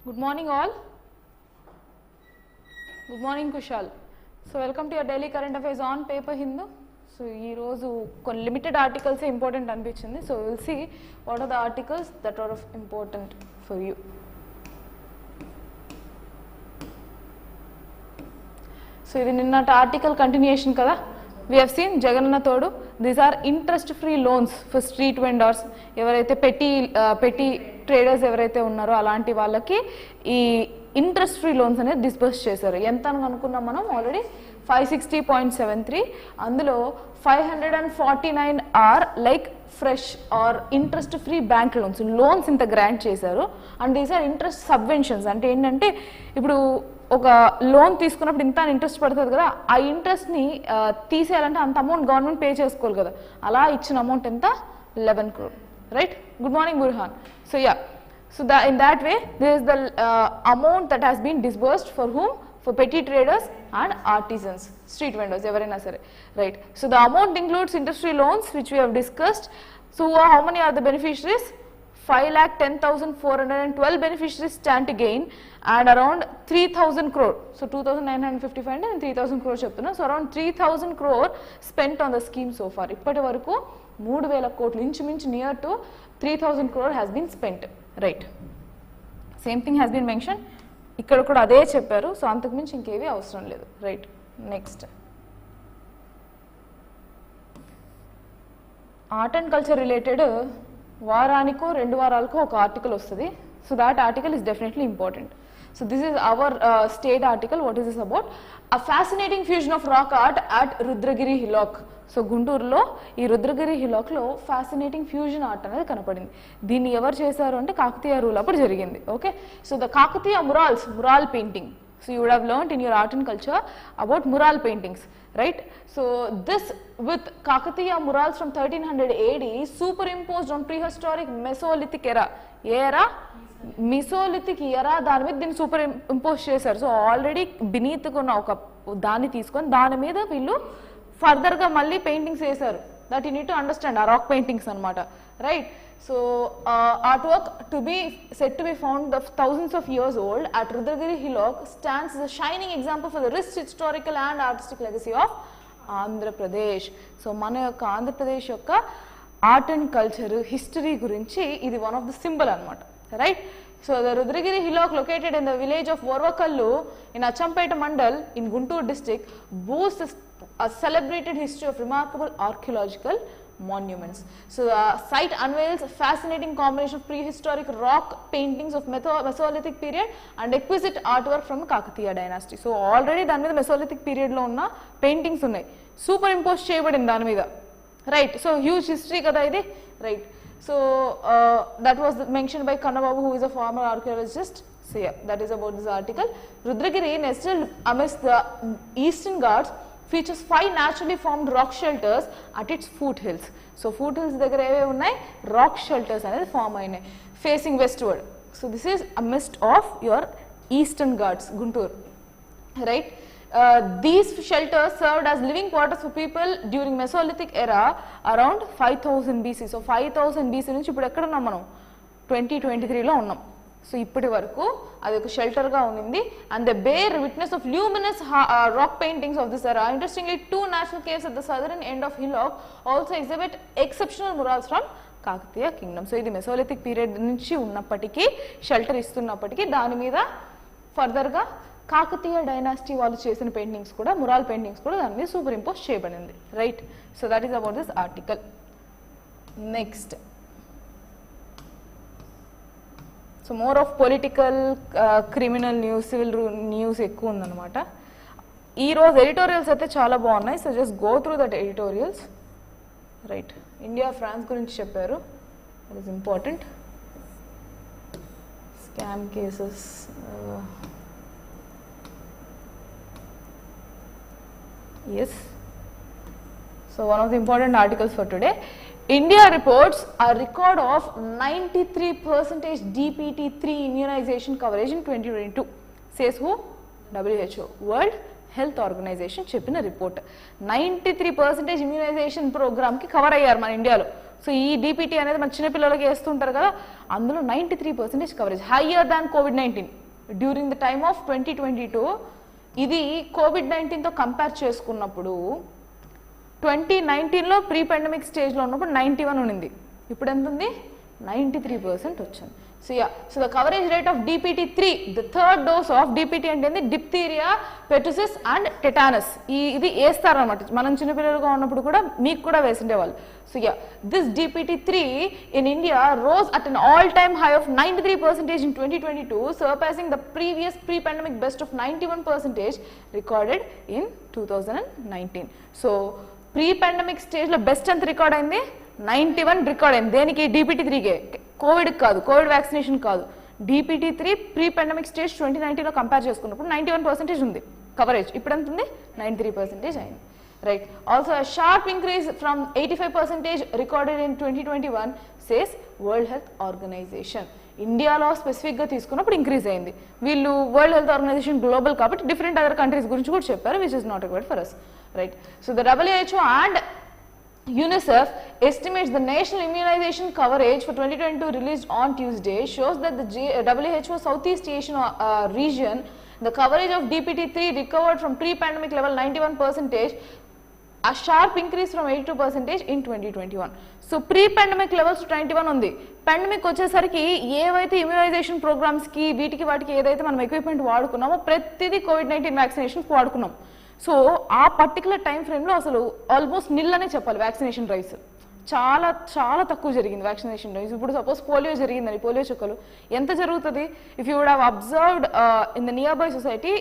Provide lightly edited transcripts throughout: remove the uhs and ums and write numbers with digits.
Good morning all. Good morning Kushal. So welcome to your daily current affairs on paper Hindu. So ee roju కొన్ని limited articles important అనిపించింది. So we will see what are the articles that are of important for you. So ఇది నిన్నటి article continuation కదా. We have seen Jaganna Todu. These are interest free loans for street vendors. ఎవరైతే petty traders ఎవరైతే ఉన్నారో అలాంటి వాళ్ళకి ఈ interest free loans అనేది డిస్బర్స్ చేశారు. ఎంత అని అనుకున్నాం మనం ఆల్రెడీ 560.73. అందులో 549 or like fresh or interest free bank loans ఇంత గ్రాంట్ చేశారు. And these are interest subventions. అంటే ఏంటంటే ఇప్పుడు ఒక లోన్ తీసుకున్నప్పుడు ఇంత ఇంట్రెస్ట్ పడుతుంది కదా, ఆ ఇంట్రెస్ట్ని తీసేయాలంటే అంత అమౌంట్ గవర్నమెంట్ పే చేసుకోవాలి కదా, అలా ఇచ్చిన అమౌంట్ ఎంత 11 crore. Right? Good morning Burhan. So yeah, so in that way there is the amount that has been disbursed for whom? For petty traders and artisans, street vendors, evaraina sare. Right? So the amount includes industry loans which we have discussed. So how many are the beneficiaries? 5,10,412 beneficiaries stand to gain and around 3,000 crore. So 2,955 and 3,000 crore చెప్తున్నా. So around 3,000 crore spent on the scheme so far. ఇప్పటి వరకు 3,000 కోట్లు ఇంచుమించు near to 3,000 crore has been spent. Right? Same thing has been mentioned. ఇక్కడ కూడా అదే చెప్పారు. So అంతకుమించి ఇంకేవి అవసరం లేదు. Right, next art and culture related వారానికో 2 వారాలకో ఒక ఆర్టికల్ వస్తుంది. So that article is definitely important. So this is our state article. What is this about? A fascinating fusion of rock art at Rudragiri Hillock. So గుంటూరులో ఈ రుద్రగిరి హిలాక్ లో fascinating fusion art అనేది కనపడింది. దీన్ని ఎవరు చేశారు అంటే కాకతీయ రూల్ అప్పుడు జరిగింది. Okay, so the Kakatiya mural painting. So you would have learnt in your art and culture about mural paintings, right? So this with Kakatiya murals from 1300 AD superimposed on prehistoric Mesolithic era, Mesolithic era దాని మీద దీన్ని super impose చేశారు. So already beneath కొన్న ఒక దాన్ని తీసుకొని దాని మీద వీళ్ళు ఫర్దర్గా మళ్ళీ పెయింటింగ్స్ వేశారు. That you need to understand, ఆ రాక్ పెయింటింగ్స్ అనమాట. Right? So artwork to be said to be found of thousands of years old at Rudragiri Hillock stands as a shining example for the rich historical and artistic legacy of Andhra Pradesh. So మన యొక్క ఆంధ్రప్రదేశ్ యొక్క art and culture history గురించి ఇది one of the symbol అనమాట. Right? So the Rudragiri Hillock located in the village of Vorvakallu in Achampeta Mandal in Guntur district boasts a celebrated history of remarkable archaeological monuments. So the site unveils a fascinating combination of prehistoric rock paintings of Mesolithic period and exquisite artwork from the Kakatiya dynasty. So already దాని మీద Mesolithic period లో ఉన్న paintings ఉన్నాయి, super impose చేయబడింది దాని మీద. Right? So huge history కదా ఇది. Right? So that was mentioned by Kannababu, who is a former archaeologist. So yeah, that is about this article. Rudragiri, nestled amidst the Eastern Ghats, features 5 naturally formed rock shelters at its foothills. So foothills దగ్గర ఏవే ఉన్నాయి? Rock shelters అనేది form అయినాయి facing westward. So this is amidst of your Eastern Ghats, Guntur. Right? These shelters served as living quarters for people during Mesolithic era around 5000 BC. So 5000 BC నుంచి ఇప్పుడు ఎక్కడ ఉన్నాం మనం? 2023లో ఉన్నాం. సో ఇప్పటి వరకు అది ఒక షెల్టర్గా ఉంది. And the bare witness of luminous rock paintings of this era. Interestingly 2 national caves at the southern end of Hillock also exhibit exceptional murals from Kakatiya Kingdom. So ఇది మెసోలిథిక్ పీరియడ్ నుంచి ఉన్నప్పటికీ, షెల్టర్ ఇస్తున్నప్పటికీ దాని మీద ఫర్దర్గా కాకతీయ డైనాసిటీ వాళ్ళు చేసిన paintings కూడా, mural paintings కూడా దాని మీద సూపర్ ఇంపోజ్ చేయబడింది. Right? So that is about this article. Next, so more of political, criminal news, civil news ఎక్కువ ఉందన్నమాట. ఈరోజు ఎడిటోరియల్స్ అయితే చాలా బాగున్నాయి. So just go through that editorials. Right? India France గురించి చెప్పారు, that is important. Scam cases, yes. So one of the important articles for today, India reports a record of 93% DPT3 immunization coverage in 2022. Says who? WHO, World Health Organization చెప్పిన report. 93% immunisation programme కి cover అయ్యారు మన ఇండియాలో so ఈ DPT అనేది మన చిన్నపిల్లలకి వేస్తుంటారు కదా, అందులో 93% coverage, higher than COVID-19 during the time of 2022. ఇది కోవిడ్-19తో కంపేర్ చేసుకున్నప్పుడు 2019లో ప్రీ పాండమిక్ స్టేజ్లో ఉన్నప్పుడు 91 ఉండింది, ఇప్పుడు ఎంత ఉంది? 93% వచ్చింది. So yeah, so the coverage rate of DPT-3, the third dose of DPT అంటే diphtheria, pertussis and tetanus. ఇది వేస్తారు అన్నమాట, మనం చిన్నపిల్లలుగా ఉన్నప్పుడు కూడా మీకు కూడా వేసిండేవాళ్ళు. So yeah, this DPT-3 in India rose at an all-time high of 93% in 2022, surpassing the previous pre-pandemic best of 91% recorded in 2019. So pre-pandemic stage లో బెస్ట్ ఎంత రికార్డ్ అయింది? 91 రికార్డ్ అయింది. దేనికి? DPT-3కే, కోవిడ్ కాదు, కోవిడ్ వ్యాక్సినేషన్ కాదు. DPT-3 ప్రీ పాండమిక్ స్టేజ్ 2019లో compare చేసుకున్నప్పుడు 91% ఉంది కవరేజ్, ఇప్పుడు ఎంత ఉంది? 93% అయింది. Right. Also sharp increase from 85% recorded in 2021 says World Health Organization. ఇండియాలో స్పెసిఫిక్గా తీసుకున్నప్పుడు ఇంక్రీజ్ అయింది. వీళ్ళు వరల్డ్ హెల్త్ ఆర్గనైజేషన్ గ్లోబల్ కాబట్టి డిఫరెంట్ అదర్ కంట్రీస్ గురించి కూడా చెప్పారు, which is not required for us. Right. So the WHO and UNICEF estimates the national immunization coverage for 2022 released on Tuesday shows that the WHO Southeast Asian region, the coverage of DPT-3 recovered from pre-pandemic level 91%, a sharp increase from 82% in 2021. So pre-pandemic levels 91 ఉంది. Pandemic వచ్చేసరికి ఏవైతే immunisation ప్రోగ్రామ్స్కి వీటికి వాటికి ఏదైతే మనం equipment వాడుకున్నామో ప్రతిదీ COVID-19 వ్యాక్సినేషన్కి వాడుకున్నాం. So ఆ particular time ఫ్రేమ్లో అసలు ఆల్మోస్ట్ నిల్ అనే చెప్పాలి వ్యాక్సినేషన్ డ్రైవ్స్, చాలా చాలా తక్కువ జరిగింది వ్యాక్సినేషన్ డ్రైవ్స్. ఇప్పుడు సపోజ్ పోలియో జరిగిందని, పోలియో చుక్కలు ఎంత జరుగుతుంది? If you would have observed in the near by society,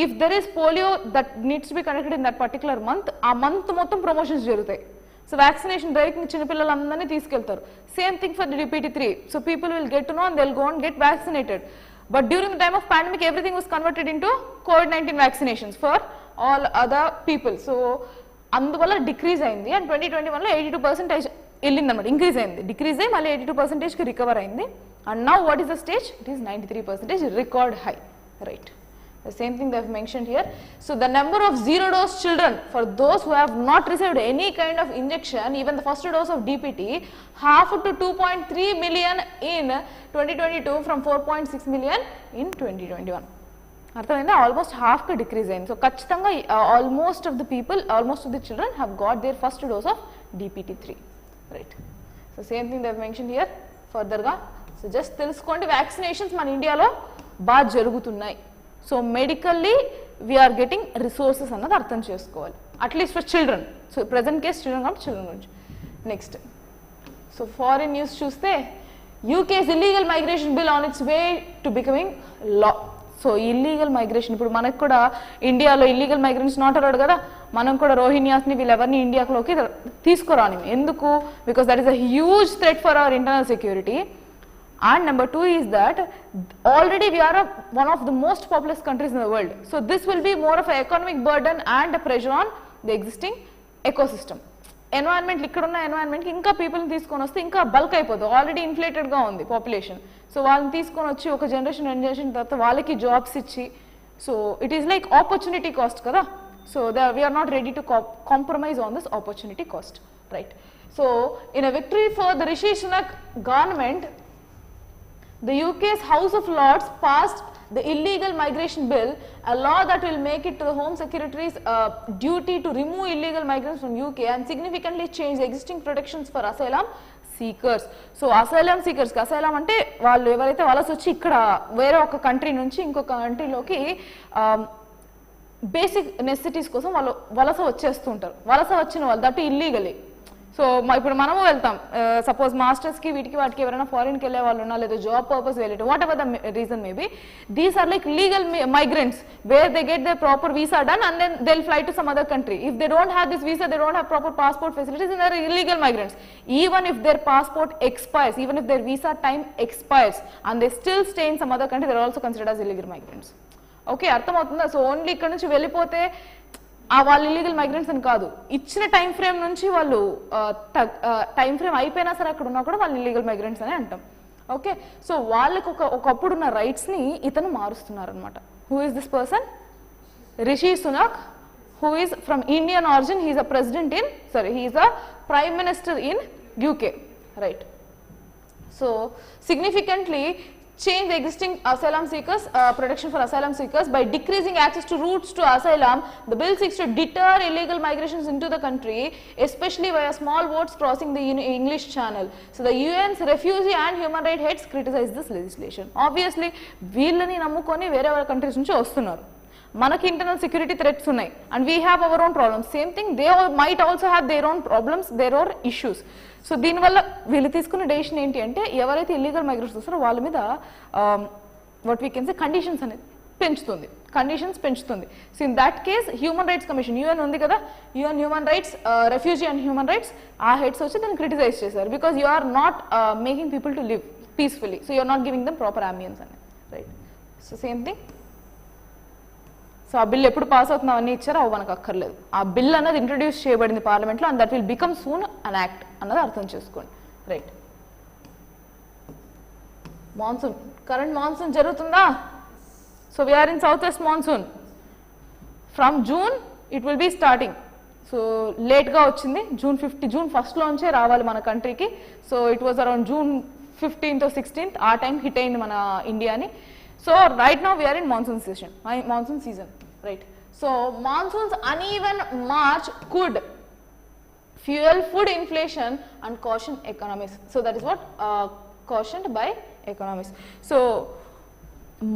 if there is polio that needs to be conducted in that particular month, ఆ మంత్ మొత్తం ప్రమోషన్స్ జరుగుతాయి. సో వ్యాక్సినేషన్ డ్రైవ్కి చిన్నపిల్లలందరినీ తీసుకెళ్తారు. Same thing for the DPT-3. So people will get to know and they will go and get vaccinated. But during the time of pandemic, everything was converted into COVID-19 vaccinations for all other people. So, అందువల్ల decrease అయింది. And 2021లో 82% వెళ్ళింది అన్నమాట, increase అయింది, decrease అయ్యి మళ్ళీ 82%కి recover అయింది. And now what is the stage? It is 93% record high. Right. The same thing they have mentioned here. So the number of zero dose children, for those who have not received any kind of injection, even the first dose of DPT, half to 2.3 million in 2022 from 4.6 million in 2021. అర్థమైందా? Almost హాఫ్కి decrease అయింది. So ఖచ్చితంగా almost half the people, almost half the children have got their first dose of DPT-3. Right. So same thing they have mention here ఫర్దర్గా. So just తెలుసుకోండి, vaccinations మన ఇండియాలో బాగా జరుగుతున్నాయి. So medically we're getting resources అన్నది అర్థం చేసుకోవాలి, at least for children. So present case children కాబట్టి చిల్డ్రన్ గురించి. నెక్స్ట్, సో ఫారిన్ న్యూస్ చూస్తే, UK's illegal migration bill on it's way to becoming law. So illegal migration ఇప్పుడు మనకు కూడా ఇండియాలో ఇల్లీగల్ మైగ్రెంట్స్ నాట్ అలౌడ్ కదా, మనం కూడా రోహింగ్యాస్ని వీళ్ళెవరిని ఇండియాలోకి తీసుకురాని. ఎందుకు? Because that is a huge threat for hour internal security. And number two is that already we are one of the most populous countries in the world. So this will be more of an economic burden and a pressure on the existing ecosystem. Environment, ఇక్కడ ఉన్న ఎన్వైరన్మెంట్కి ఇంకా పీపుల్ని తీసుకొని వస్తే ఇంకా bulk అయిపోతుంది, already ఇన్ఫ్లేటెడ్గా ఉంది population. So వాళ్ళని తీసుకొని వచ్చి ఒక జనరేషన్ తర్వాత వాళ్ళకి జాబ్స్ ఇచ్చి, so it is like opportunity cost కదా. So we're not ready to compromise on this opportunity cost. Right. So in a victory for the Rishi Sunak government, the UK's House of Lords passed the illegal migration bill, a law that will make it to the Home Secretary's duty to remove illegal migrants from UK and significantly change the existing protections for asylum seekers. So asylum seekers కి asylum అంటే వాళ్ళు ఎవరైతే వలస వచ్చి ఇక్కడ వేరే ఒక country నుంచి ఇంకొక కంట్రీలోకి బేసిక్ నెసెసిటీస్ కోసం వాళ్ళు వలస వచ్చేస్తుంటారు. వలస వచ్చిన వాళ్ళు దట్ ఇల్లీగలీ. సో ఇప్పుడు మనము వెళ్తాం, సపోజ్ మాస్టర్స్కి వీటికి వాటికి ఎవరైనా ఫారిన్కి వెళ్ళే వాళ్ళు ఉన్నా, లేదా జాబ్ పర్పస్ వెళ్ళేది, whatever the reason maybe, these are like legal migrants where they get their proper visa done and then they'll fly to some other country. If they don't have this visa, they don't have proper passport facilities, and they're illegal migrants. Even if their passport expires, even if their visa time expires and they still stay in some other country, they're also considered as illegal migrants. Okay, అర్థమవుతుందా? So only ఇక్కడ నుంచి వెళ్ళిపోతే వాళ్ళు illegal migrants అని కాదు, ఇచ్చిన time frame నుంచి వాళ్ళు టైం ఫ్రేమ్ అయిపోయినా సరే అక్కడ ఉన్నా కూడా వాళ్ళు ఇల్లీగల్ మైగ్రెంట్స్ అని అంటాం. ఓకే, సో వాళ్ళకి ఒకప్పుడున్న రైట్స్ని ఇతను మారుస్తున్నారు అనమాట. Who is this person? Rishi Sunak, who is from Indian origin. He is a president in, sorry, he is a prime minister in UK, right? So significantly change the existing asylum seekers protection for asylum seekers by decreasing access to routes to asylum. The bill seeks to deter illegal migrations into the country, especially via small boats crossing the English Channel. So the UN's refugee and human rights heads criticize this legislation. Obviously వీళ్ళని నమ్ముకొని వేరే countries నుంచి వస్తున్నారు, మనకి internal security threats ఉన్నాయి, and we have our own problems. Same thing they might also have their own problems, their own issues. So దీనివల్ల వీళ్ళు తీసుకున్న డెసిషన్ ఏంటి అంటే ఎవరైతే ఇల్లీగల్ మైగ్రేట్స్ వస్తారో వాళ్ళ మీద what we can say conditions అనేది పెంచుతుంది, కండిషన్స్ పెంచుతుంది. So in that case human rights commission, UN ఉంది కదా, UN human rights refugee and human rights, ఆ హెడ్స్ వచ్చి దాన్ని క్రిటిసైజ్ చేశారు. Because you are not making people to live peacefully, so you are not giving them proper ambience అనేది, right? So same thing. So ఆ bill ఎప్పుడు pass అవుతుందో అవన్నీ ఇచ్చారో అవి మనకు అక్కర్లేదు. ఆ బిల్ అన్నది ఇంట్రడ్యూస్ చేయబడింది పార్లమెంట్లో, and that will become soon an act అన్నది అర్థం చేసుకోండి, రైట్? మాన్సూన్, కరెంట్ మాన్సూన్ జరుగుతుందా? So we're in south west monsoon. From June it will be starting. So లేట్గా వచ్చింది, జూన్ ఫస్ట్లోంచే రావాలి మన కంట్రీకి. So it was around June 15th or 16th ఆ టైం హిట్ అయింది మన ఇండియాని. So right now we are in monsoon season, right? So monsoon's uneven march could fuel food inflation and caution economies. So that is what cautioned by economists. So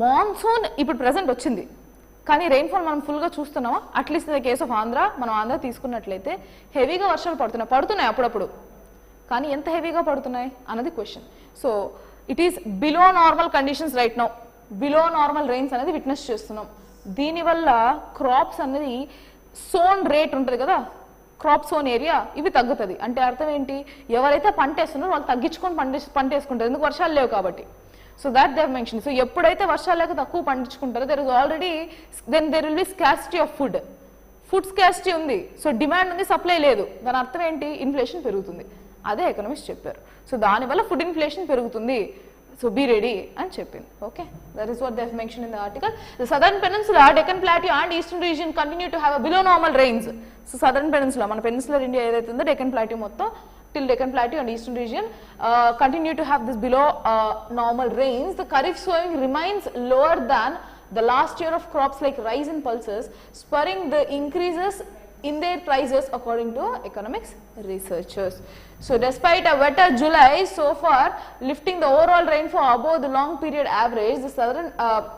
monsoon ఇప్పుడు present వచ్చింది, కానీ rainfall మనం ఫుల్గా చూస్తున్నామా? At least in the case of Andhra, మనం ఆంధ్ర తీసుకున్నట్లయితే హెవీగా వర్షాలు పడుతున్నాయి అప్పుడప్పుడు, కానీ ఎంత హెవీగా పడుతున్నాయి అన్నది question. So it is below normal conditions right now, below normal rains అనేది విట్నెస్ చేస్తున్నాం. దీనివల్ల క్రాప్స్ అనేది సోన్ రేట్ ఉంటుంది కదా, క్రాప్ సోన్ ఏరియా, ఇవి తగ్గుతుంది. అంటే అర్థం ఏంటి? ఎవరైతే పంట వేస్తున్నారో వాళ్ళు తగ్గించుకొని పంట వేసుకుంటారు, ఎందుకు వర్షాలు లేవు కాబట్టి. So that they mention. So ఎప్పుడైతే వర్షాలు లేక తక్కువ పండించుకుంటారో there is already there will be scarcity of food scarcity ఉంది. సో డిమాండ్ ఉంది, సప్లై లేదు. దాని అర్థం ఏంటి? ఇన్ఫ్లేషన్ పెరుగుతుంది. అదే ఎకనామిస్ట్ చెప్పారు. సో దానివల్ల ఫుడ్ ఇన్ఫ్లేషన్ పెరుగుతుంది, సో బీ రెడీ అని చెప్పింది. Okay, that is what they have mention in the article. The southern peninsula, Deccan plateau and eastern region continue to have below normal rains. So southern peninsula, మన peninsular India ఏదైతే ఉందో Deccan plateau మొత్తం till Deccan Plateau and Eastern region continue to have this below normal rains. The Kharif sowing remains lower than the last year of crops like rice and pulses, spurring the increases in their prices according to economics researchers. So despite a wetter July so far lifting the overall rainfall above the long period average, the southern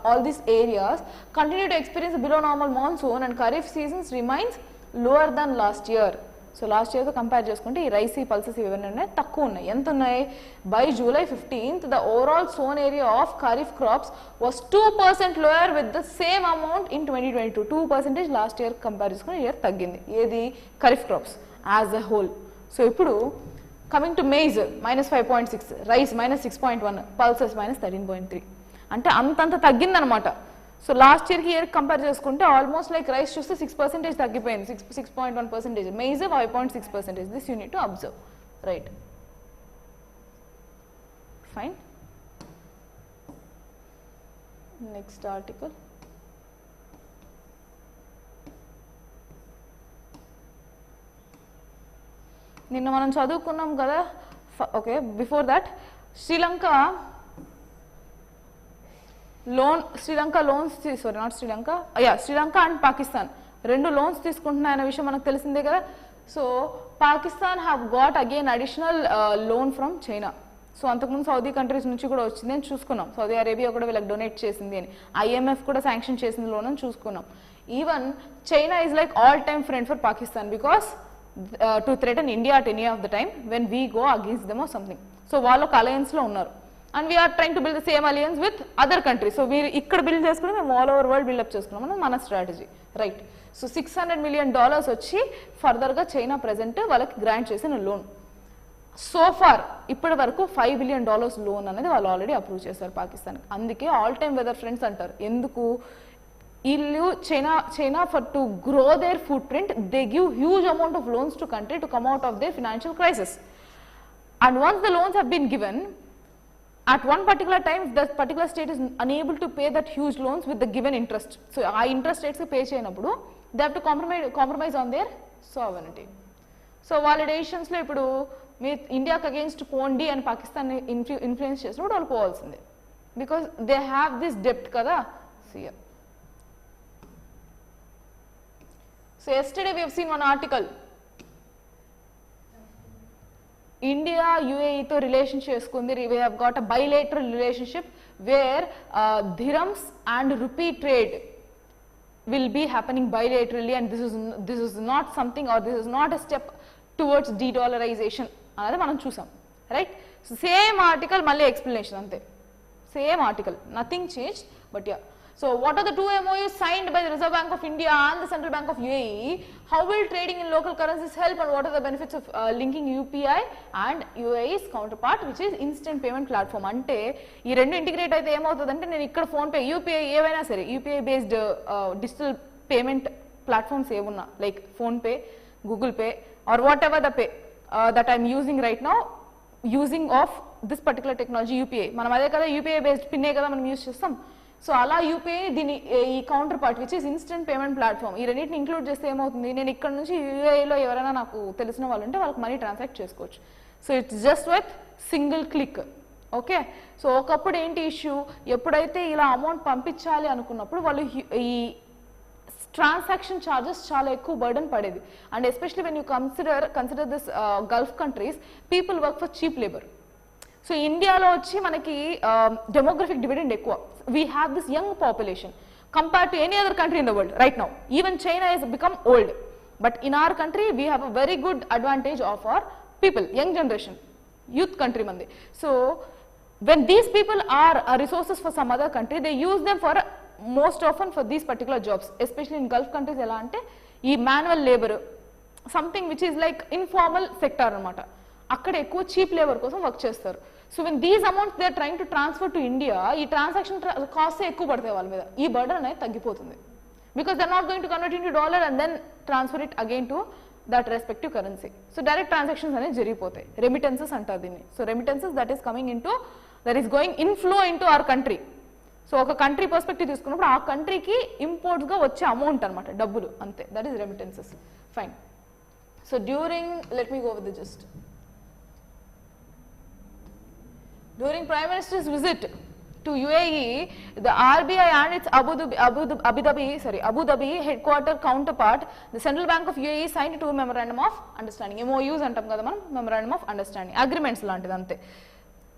all these areas continue to experience a below normal monsoon and Kharif seasons remains lower than last year. So last ఇయర్తో compare చేసుకుంటే ఈ rice, pulses ఇవన్నీ ఉన్నాయి, తక్కువ ఉన్నాయి. ఎంత ఉన్నాయి? By July 15th the overall sown area of kharif crops was 2% lower with the same amount in 2022. 2% last year compare చేసుకుని ఇయర్ తగ్గింది. ఏది? Kharif crops as a whole. So ఇప్పుడు coming to maize -5.6, rice -6.1, pulses -13.3. అంటే అంతంత తగ్గిందనమాట. సో లాస్ట్ ఇయర్కి year compare చేసుకుంటే almost like rice చూస్తే 6% తగ్గిపోయింది, 6.1%, maize 5.6%. This you need to observe, right? Fine. Next article. నిన్న మనం చదువుకున్నాం కదా. Okay, before that Sri Lanka loans Sri Lanka and Pakistan రెండు లోన్స్ తీసుకుంటున్నాయన్న విషయం మనకు తెలిసిందే కదా. So Pakistan have got again additional loan from China. So అంతకుముందు సౌదీ కంట్రీస్ నుంచి కూడా వచ్చింది అని చూసుకున్నాం. సౌదీ అరేబియా కూడా వీళ్ళకి డొనేట్ చేసింది అని, ఐఎంఎఫ్ కూడా శాంక్షన్ చేసింది లోన్ అని చూసుకున్నాం. Even China is like all time friend for Pakistan because to threaten India at any of the time when we go against them or something. So వాళ్ళు ఒక అలయన్స్లో ఉన్నారు. And we're trying to build the same alliance with other countries. So మీరు ఇక్కడ build చేసుకుని మేము all over world buildup చేసుకున్నాం అన్నది మన స్ట్రాటజీ, రైట్? సో $600 million వచ్చి ఫర్దర్గా చైనా ప్రెజెంట్ వాళ్ళకి గ్రాంట్ చేసిన లోన్. సో ఫార్ ఇప్పటి వరకు $5 billion లోన్ అనేది వాళ్ళు ఆల్రెడీ అప్రూవ్ చేశారు పాకిస్తాన్కి. అందుకే ఆల్ టైమ్ వెదర్ ఫ్రెండ్స్ అంటారు. ఎందుకు? వీళ్ళు China for to grow their footprint they give huge amount of loans to country to come out of their financial crisis. And once the loans have been given, at one particular time, if the particular state is unable to pay that huge loans with the given interest, so ఆ interest rates pay చేయనప్పుడు they have to compromise on their sovereignty. So వాళ్ళ డెసిషన్స్లో ఇప్పుడు మీరు ఇండియాకి against పోండి అని Pakistan influence చేసినప్పుడు వాళ్ళు పోవాల్సిందే, because they have this depth కదా. So yesterday we have seen one article, India UAE తో రిలేషన్ చేసుకుంది. We have got a bilateral relationship where dirhams and rupee trade will be happening bilaterally, and this is not something, or this is not a step towards de-dollarization అనేది మనం చూసాం, right. So same article మళ్ళీ explanation అంతే, same article, nothing change, but yeah. So what are the two MOUs signed by the Reserve Bank of India and the Central Bank of UAE? How will trading in local currencies help, and what are the benefits of linking UPI and UAE's counterpart, which is instant payment platform? అంటే ఈ రెండు integrate అయితే ఏమవుతుందంటే, నేను ఇక్కడ PhonePe, UPI ఏవైనా సరే, UPI based digital payment platforms ఏమున్నా, like PhonePe, Google Pay, or whatever the pay that I'm using right now, using of this particular technology UPI. మనం అదే కదా యూపీఐ బేస్డ్ పిన్నే కదా మనం యూజ్ చేస్తాం. సో అలా యూపీఐ దీని ఈ counter part which is instant payment platform, ఈ రెండింటిని ఇంక్లూడ్ చేస్తే ఏమవుతుంది, నేను ఇక్కడ నుంచి యూఏఈలో ఎవరైనా నాకు తెలిసిన వాళ్ళు ఉంటే వాళ్ళకి మనీ ట్రాన్సాక్ట్ చేసుకోవచ్చు. So it's just with single click. Okay, so ఒకప్పుడు ఏంటి ఇష్యూ, ఎప్పుడైతే ఇలా అమౌంట్ పంపించాలి అనుకున్నప్పుడు వాళ్ళు ఈ ట్రాన్సాక్షన్ ఛార్జెస్ చాలా ఎక్కువ బర్డన్ పడేది. And especially when you consider this Gulf countries, people work for cheap labour. So ఇండియాలో వచ్చి మనకి డెమోగ్రఫిక్ డివిడెండ్ ఎక్కువ. We have this young population compare to any other country in the world right now. Even China has become old, but in our country we have a very good advantage of our people, young generation, youth country మంది. So when these people are resources for some other country, they use them for most often for these particular jobs. Especially in Gulf countries ఎలా అంటే ఈ manual labour, something which is like informal sector అనమాట, అక్కడ ఎక్కువ cheap labour కోసం work చేస్తారు. So when these amounts they are trying to transfer to India, ఈ transaction cost ఎక్కువ పడతాయి వాళ్ళ మీద, ఈ బర్డన్ అనేది తగ్గిపోతుంది. Because they are not going to convert into dollar and then transfer it again to that respective currency. So direct transactions అనేది జరిగిపోతాయి, రెమిటెన్సెస్ అంటారు దీన్ని. So remittances that is coming in to, that is going inflow in to our country. So ఒక country perspective తీసుకున్నప్పుడు ఆ కంట్రీకి ఇంపోర్ట్స్గా వచ్చే amount అనమాట, డబ్బులు అంతే, that is remittances. Fine. So during, let me go with the just. During Prime Minister's visit to UAE, the RBI and its Abu Dhabi headquarter counterpart, the Central Bank of UAE, signed two memorandum of understanding. MOUs antam kada manam, memorandum of understanding, agreements lantidi ante.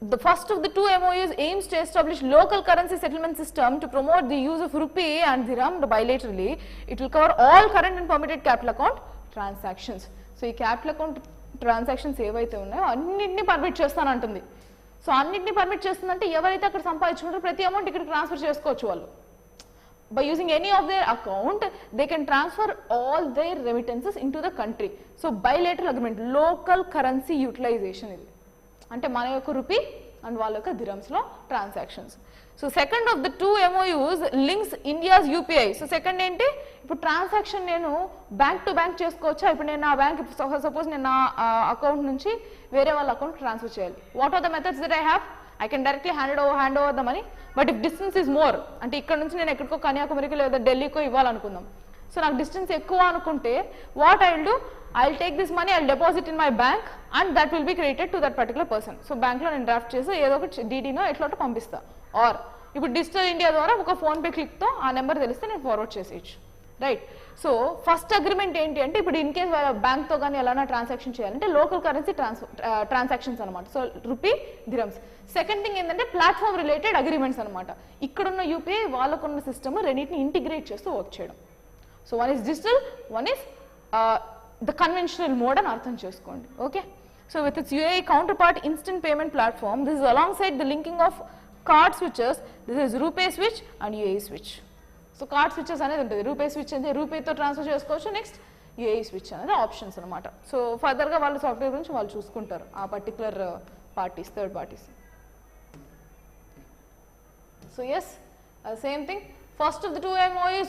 The first of the two MOUs aims to establish local currency settlement system to promote the use of rupee and dirham bilaterally. It will cover all current and permitted capital account transactions. So ee capital account transactions ఏవైతే ఉన్నాయో అన్నిటిని permit చేస్తానంటుంది. So అన్నింటినీ permit చేస్తుందంటే ఎవరైతే అక్కడ సంపాదించుకుంటారో ప్రతి amount ఇక్కడ transfer చేసుకోవచ్చు వాళ్ళు. By using any of their account they can transfer all their remittances into the country. So bilateral agreement, local currency utilisation ఇది, అంటే మన యొక్క రూపీ అండ్ వాళ్ళ యొక్క దిరమ్స్లో transactions. So second of the two MOUs links India's UPI. So second ఏంటి, ఇప్పుడు transaction నేను బ్యాంక్ టు బ్యాంక్ చేసుకోవచ్చా, ఇప్పుడు నేను నా బ్యాంక్, సపోజ్ నేను నా అకౌంట్ నుంచి వేరే వాళ్ళ అకౌంట్ ట్రాన్స్ఫర్ చేయాలి. What are the methods that I have? I can directly hand over the money, but if distance is more, అంటే ఇక్కడ నుంచి నేను ఎక్కడికో కన్యాకుమారికి లేదా ఢిల్లీకో ఇవ్వాలనుకుందాం, సో నాకు డిస్టెన్స్ ఎక్కువ అనుకుంటే what I will do, I will take this money, I will deposit in my bank and that will be credited to that particular person. So బ్యాంక్లో నేను డ్రాఫ్ట్ చేసి ఏదో ఒక డీడీనో ఎట్లా పంపిస్తా. ఆర్ ఇప్పుడు డిజిటల్ ఇండియా ద్వారా ఒక ఫోన్పే క్లిక్తో ఆ నెంబర్ తెలిస్తే నేను ఫార్వర్డ్ చేసేయచ్చు, రైట్. సో ఫస్ట్ అగ్రిమెంట్ ఏంటి అంటే, ఇప్పుడు ఇన్ కేస్ బ్యాంక్తో కానీ ఎలా ట్రాన్సాక్షన్ చేయాలంటే లోకల్ కరెన్సీ ట్రాన్సాక్షన్స్ అనమాట, so rupee dirhams. Second thing ఏంటంటే ప్లాట్ఫామ్ రిలేటెడ్ అగ్రిమెంట్స్ అనమాట, ఇక్కడున్న యూపీఐ వాళ్ళకున్న సిస్టమ్ రెండింటిని ఇంటిగ్రేట్ చేస్తూ వర్క్ చేయడం. So one is digital, one is the conventional mode అని అర్థం చేసుకోండి, okay. So with its UAE counterpart instant payment platform, this is alongside the linking of card switches, this is RuPay switch and UAE switch. So card switches అనేది ఉంటుంది, RuPay switch అంటే రూపేతో transfer చేసుకోవచ్చు, next UAE switch అనేది options అనమాట. So ఫర్దర్గా వాళ్ళు software గురించి వాళ్ళు చూసుకుంటారు ఆ particular parties, third parties. So yes, same thing, first of the two MOUs,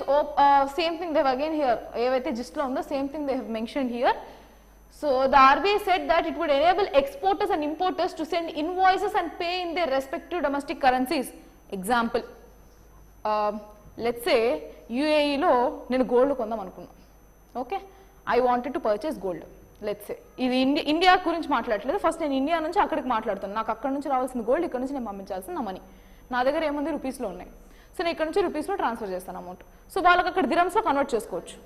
same thing they have again here, ఏవైతే జిస్ట్లో ఉందో same thing they have mentioned here. So the RBI said that it would enable exporters and importers to send invoices and pay in their respective domestic currencies. Example, let's say UAE లో నేను gold కొందాం అనుకున్నా, okay, I wanted to purchase gold. Let's say ఇది India గురించి మాట్లాడట్లేదు, first నేను India నుంచి అక్కడికి మాట్లాడుతాను. నాకు అక్కడ నుంచి రావాల్సిన గోల్డ్ ఇక్కడ నుంచి నేను పంపించాల్సిన నా మనీ నా దగ్గర ఏముంది రూపీస్లో ఉన్నాయి. సో నేను ఇక్కడ నుంచి రూపీస్లో ట్రాన్స్ఫర్ చేస్తాను అమౌంట్. సో వాళ్ళకి అక్కడ దిరమ్స్లో కన్వర్ట్ చేసుకోవచ్చు,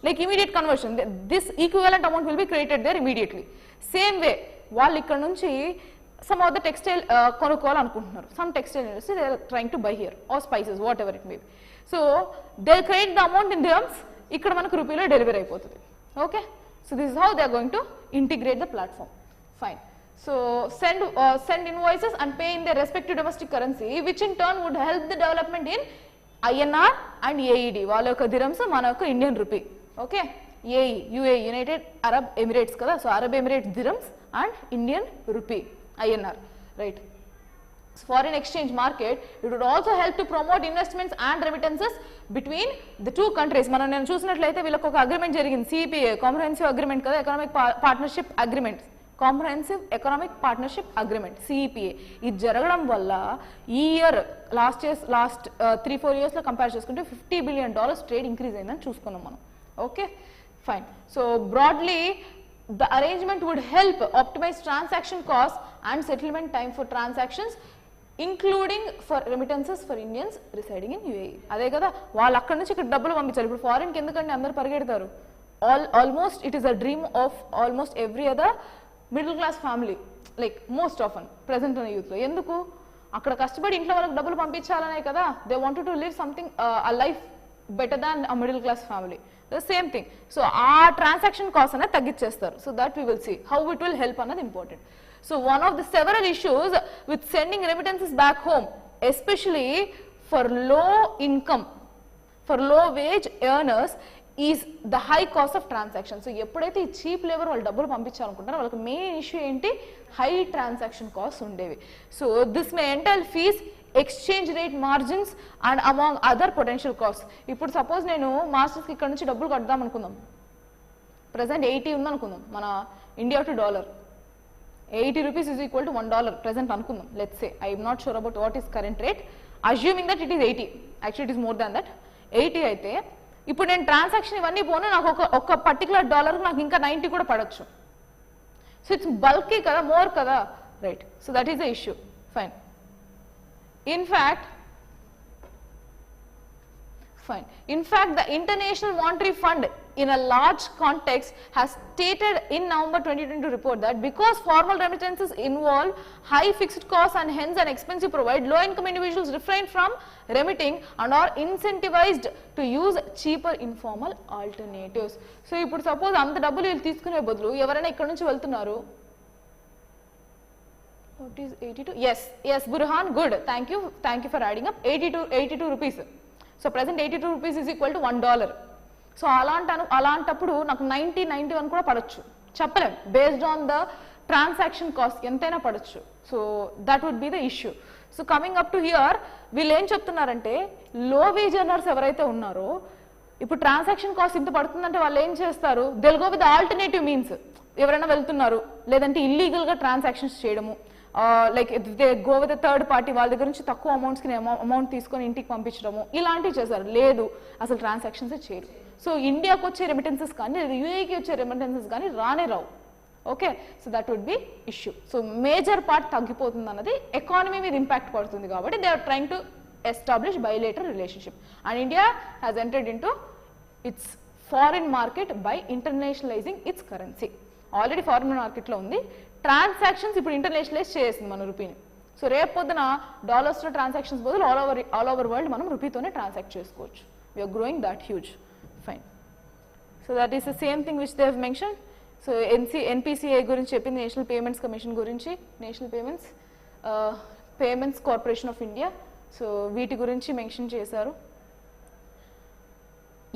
like immediate conversion. This equivalent amount will be created there immediately. Same way వాళ్ళు ఇక్కడ నుంచి సమ్ ఆఫ్ ద టెక్స్టైల్ కొనుక్కోవాలనుకుంటున్నారు, some textile industry they are trying to buy here or spices whatever it may be. So they create the amount in dirhams, ఇక్కడ మనకు రూపీలో delivery అయిపోతుంది. Okay, so this is how they are going to integrate the platform. Fine. So send invoices and pay in their respective domestic currency, which in turn would help the development in INR and AED. వాళ్ళ యొక్క dirhams మన యొక్క Indian rupee. Okay, AE UA United Arab Emirates కదా, so Arab Emirates dirhams and Indian rupee INR, right. Foreign exchange market, it would also help to promote investments and remittances between the two countries. మనం నేను చూసినట్లయితే వీళ్ళకి ఒక agreement జరిగింది, CPA comprehensive agreement కదా, economic partnership agreement, comprehensive economic partnership agreement CEPA. ఇది జరగడం వల్ల ఈ ఇయర్ లాస్ట్ 3-4 yearsలో కంపేర్ చేసుకుంటే $50 billion ట్రేడ్ ఇంక్రీజ్ అయిందని చూసుకున్నాం మనం. Okay, fine. So broadly the arrangement would help optimize transaction costs and settlement time for transactions, including for remittances for Indians residing in UAE. అదే కదా, వాళ్ళు అక్కడ నుంచి ఇక్కడ డబ్బులు పంపించారు. ఇప్పుడు ఫారిన్కి ఎందుకంటే అందరూ పరిగెడతారు. Almost it is a dream of almost every other middle class family, like most often present ఉన్న యూత్లో. ఎందుకు? అక్కడ కష్టపడి ఇంట్లో వాళ్ళకి డబ్బులు పంపించాలనే కదా, they wanted to live something a life better than a middle class family. The same thing. So ఆ ట్రాన్సాక్షన్ కాస్ట్ అనేది తగ్గించేస్తారు. So that we will see how it will help అన్నది important. So one of the several issues with sending remittances back home, especially for low income, for low wage earners, is the high cost of transaction. So ఎప్పుడైతే ఈ cheap labour వాళ్ళు డబ్బులు పంపించాలనుకుంటారో వాళ్ళకి main issue ఏంటి? High transaction cost ఉండేవి. So this may entail fees, exchange rate margins and among other potential cost. ఇప్పుడు suppose నేను మాస్టర్స్కి ఇక్కడ నుంచి డబ్బులు కడదాం అనుకుందాం, ప్రెసెంట్ 80 ఉందనుకుందాం, మన India to dollar 80 rupees is equal to $1 present అనుకుందాం. Let's say, I'm not sure about what is current rate, assuming that it is 80, actually it is more than that. 80 అయితే ఇప్పుడు నేను ట్రాన్సాక్షన్ ఇవన్నీ పోను, నాకు ఒక పర్టికులర్ డాలర్కి నాకు ఇంకా 90 కూడా పడవచ్చు. సో ఇట్స్ బల్కీ కదా, మోర్ కదా, right. So that is the issue. Fine. In fact, the International Monetary Fund in a large context has stated in November 2022 report that because formal remittances involve high fixed costs and hence an expensive provide, low income individuals refrain from remitting and are incentivized to use cheaper informal alternatives. So ఇప్పుడు suppose అంత డబ్బులు వీళ్ళు తీసుకునే బదులు ఎవరైనా ఇక్కడ నుంచి వెళ్తున్నారు, what is 82? Yes Burhan, good, thank you for adding up. 82 rupees. So present 82 rupees is equal to $1. So అలాంటప్పుడు నాకు 91 కూడా పడవచ్చు, చెప్పలేం, based on the transaction cost ఎంతైనా పడవచ్చు. So that would be the issue. So coming up to here, వీళ్ళు ఏం చెప్తున్నారంటే లో వేజ్ ఎర్నర్స్ ఎవరైతే ఉన్నారో ఇప్పుడు ట్రాన్సాక్షన్ కాస్ట్ ఇంత పడుతుందంటే వాళ్ళు ఏం చేస్తారు, they'll go with alternative means. ఎవరైనా వెళ్తున్నారు లేదంటే ఇల్లీగల్గా ట్రాన్సాక్షన్స్ చేయడము, like they go with third party, వాళ్ళ దగ్గర నుంచి తక్కువ అమౌంట్స్కి అమౌంట్ తీసుకొని ఇంటికి పంపించడము, ఇలాంటివి చేస్తారు. లేదు, అసలు ట్రాన్సాక్షన్సే చేయరు. సో ఇండియాకి వచ్చే రెమిటెన్సెస్ కానీ యూఏకి వచ్చే రెమిటెన్సెస్ కానీ రానే రావు. Okay, so that would be issue. So major part తగ్గిపోతుంది అన్నది ఎకానమీ మీద ఇంపాక్ట్ పడుతుంది కాబట్టి they are trying to establish bilateral relationship and India has entered into its foreign market by internationalising its currency. Already foreign మార్కెట్లో ఉంది, transactions ఇప్పుడు ఇంటర్నేషనలైజ్ చేసింది మన రూపీని. సో రేపు పొద్దున డాలర్స్లో ట్రాన్సాక్షన్స్ బదులు ఆల్ ఓవర్ వరల్డ్ మనం రూపీతోనే ట్రాన్సాక్ట్ చేసుకోవచ్చు. We are growing that huge. Fine. So that is the same thing which they have mention. సో NPCI గురించి చెప్పింది, నేషనల్ పేమెంట్స్ కమిషన్ గురించి, national payments corporation of India. So వీటి గురించి మెన్షన్ చేశారు.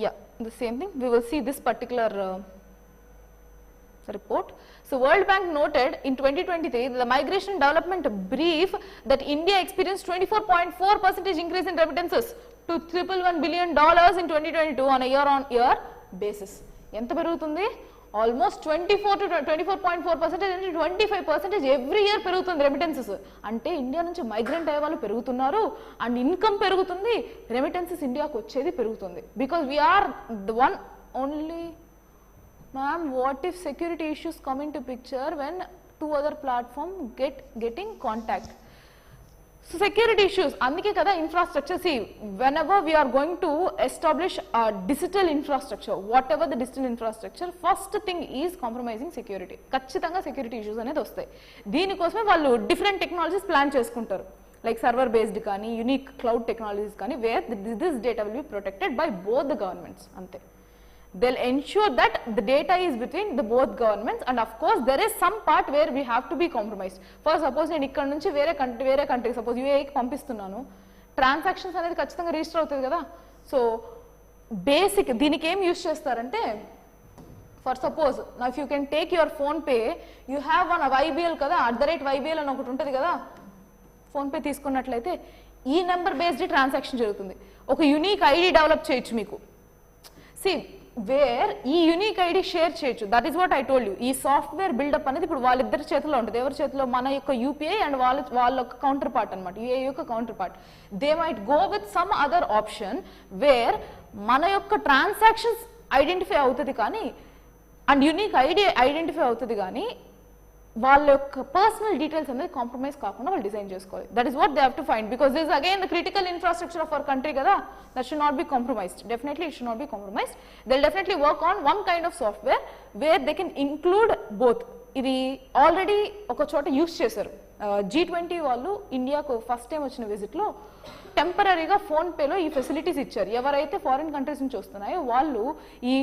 Yeah, the same thing. We will see this particular report. So World Bank noted in 2023 the migration development brief that India experienced 24.4% increase in remittances to $111 billion in 2022 on a year-on-year basis. ఎంత పెరుగుతుంది? Almost 24.4% అంటే 25% every year పెరుగుతుంది remittances. అంటే India నుంచి migrant అయ్యే వాళ్ళు పెరుగుతున్నారు and income పెరుగుతుంది, రెమిటెన్సెస్ ఇండియాకు వచ్చేది పెరుగుతుంది. Because we are the one only, Ma'am, what if security issues come into picture when two other platform getting contact? So security issues, అందుకే కదా infrastructure. See, whenever we are going to establish a digital infrastructure, whatever the digital infrastructure, first thing is compromising security. ఖచ్చితంగా security issues అనేది వస్తాయి. దీనికోసమే వాళ్ళు different technologies plan చేసుకుంటారు, like server based కానీ unique cloud technologies కానీ, where this data will be protected by both the governments. అంతే. They'll ensure that the data is between the both governments, and of course there is some part where we have to be compromised. For suppose నేను ఇక్కడ నుంచి వేరే country suppose యూఏఈకి పంపిస్తున్నాను, transactions అనేది ఖచ్చితంగా register అవుతుంది కదా. సో బేసిక్ దీనికి ఏం యూజ్ చేస్తారంటే, ఫర్ సపోజ్ నా if you can take your phone pay, you have one YBL కదా, @YBL అని ఒకటి ఉంటుంది కదా. ఫోన్ పే తీసుకున్నట్లయితే ఈ నెంబర్ బేస్డ్ ట్రాన్సాక్షన్ జరుగుతుంది. ఒక యూనిక్ ఐడి డెవలప్ చేయొచ్చు మీకు. సి వేర్ ఈ యూనిక్ ఐడి షేర్ చేయొచ్చు. That is what I told you. ఈ సాఫ్ట్వేర్ బిల్డప్ అనేది ఇప్పుడు వాళ్ళిద్దరి చేతిలో ఉంటుంది. ఎవరి చేతిలో? మన యొక్క యూపీఐ అండ్ వాళ్ళ యొక్క కౌంటర్ పార్ట్ అనమాట, యూఏ యొక్క counter part. They might go with some other option where మన యొక్క ట్రాన్సాక్షన్స్ ఐడెంటిఫై అవుతుంది కానీ, అండ్ యూనిక్ ఐడి ఐడెంటిఫై అవుతుంది కానీ, వాళ్ళ యొక్క పర్సనల్ డీటెయిల్స్ అనేది కాంప్రమైజ్ కాకుండా వాళ్ళు డిజైన్ చేసుకోవాలి. That is what they have to find, because this again the critical infrastructure of our country కదా. That should not be compromised. Definitely it should not be compromised. They will definitely work on one kind of software where they can include both. ఇది already ఒక చోట use చేశారు. G20 వాళ్ళు ఇండియాకు first time వచ్చిన విజిట్లో టెంపరీగా ఫోన్పేలో ఈ ఫెసిలిటీస్ ఇచ్చారు. ఎవరైతే ఫారిన్ కంట్రీస్ నుంచి వస్తున్నాయో వాళ్ళు ఈ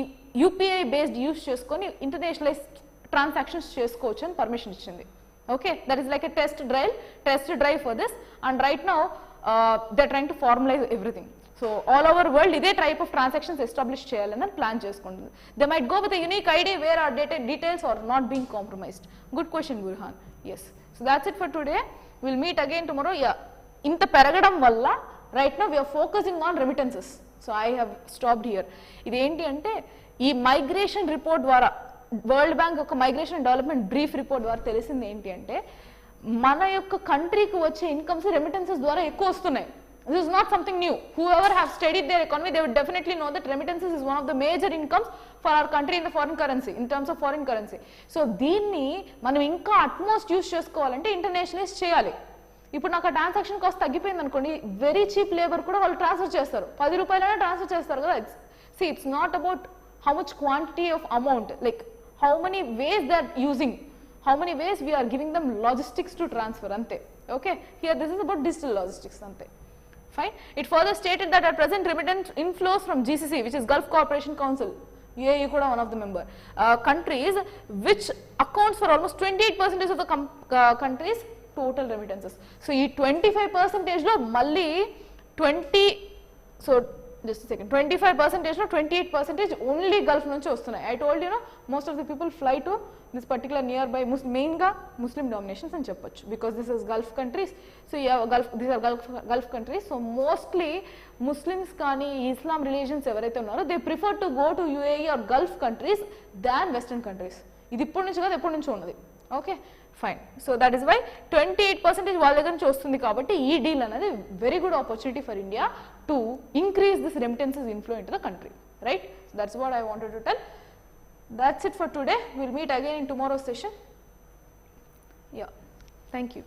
యూపీఐ బేస్డ్ యూస్ చేసుకొని ఇంటర్నేషనలైజ్ ట్రాన్సాక్షన్స్ చేసుకోవచ్చు అని పర్మిషన్ ఇచ్చింది. Okay, that is like a test drive for this, and right now they trying to formalise everything. So all over world ఇదే టైప్ ఆఫ్ ట్రాన్సాక్షన్స్ ఎస్టాబ్లిష్ చేయాలని ప్లాన్ చేసుకుంటుంది. They might go with unique ID where are details are not being compromised. Good question Burhan. Yes, so that's it for today. Will meet again tomorrow. ఇంత పెరగడం వల్ల right now we are focusing on remittances. So I have stopped here. ఇది ఏంటి అంటే, ఈ migration report ద్వారా, world bank యొక్క migration development brief report ద్వారా తెలిసింది ఏంటి అంటే, మన యొక్క కంట్రీకి వచ్చే ఇన్కమ్స్ రెమిటెన్సెస్ ద్వారా ఎక్కువ వస్తున్నాయి. This is not something new. Whoever have studied their economy, they would definitely know that remittances is one of the major incomes for our country in the foreign currency, in terms of foreign currency. So దీన్ని మనం ఇంకా utmost use చేసుకోవాలంటే ఇంటర్నేషనలైజ్ చేయాలి. ఇప్పుడు నాకు ఆ transaction cost తగ్గిపోయింది అనుకోండి, వెరీ చీప్ లేబర్ కూడా వాళ్ళు ట్రాన్స్ఫర్ చేస్తారు, 10 రూపాయలైనా ట్రాన్స్ఫర్ చేస్తారు కదా. It's not about how much quantity of amount, like how many ways they are using, how many ways we are giving them logistics to transfer, ante. Okay, here this is about digital logistics, ante. Fine. It further stated that at present remittance inflows from GCC, which is Gulf Cooperation Council, UAE kuda one of the member countries, which accounts for almost 28% of the country's total remittances. So ee 25% lo malli 20, so just a second, 25% no 28% only Gulf nunchi vastunayi. I told you, most of the people fly to this particular nearby main ga Muslim dominations ani cheppochu, because this is Gulf countries. So these are Gulf countries. So mostly Muslims kani Islam religions evaraithe unnaro, they prefer to go to UAE or Gulf countries than Western countries. Idi ippudu nunchi kada, eppudu nunchi unnadi. Okay, fine. So that is why 28% వాళ్ళ దగ్గర నుంచి వస్తుంది కాబట్టి ఈ deal అనేది very good opportunity for India to increase this remittances inflow into the country, right? So that's what I wanted to tell. That's it for today. We'll meet again in tomorrow's session. Yeah, thank you.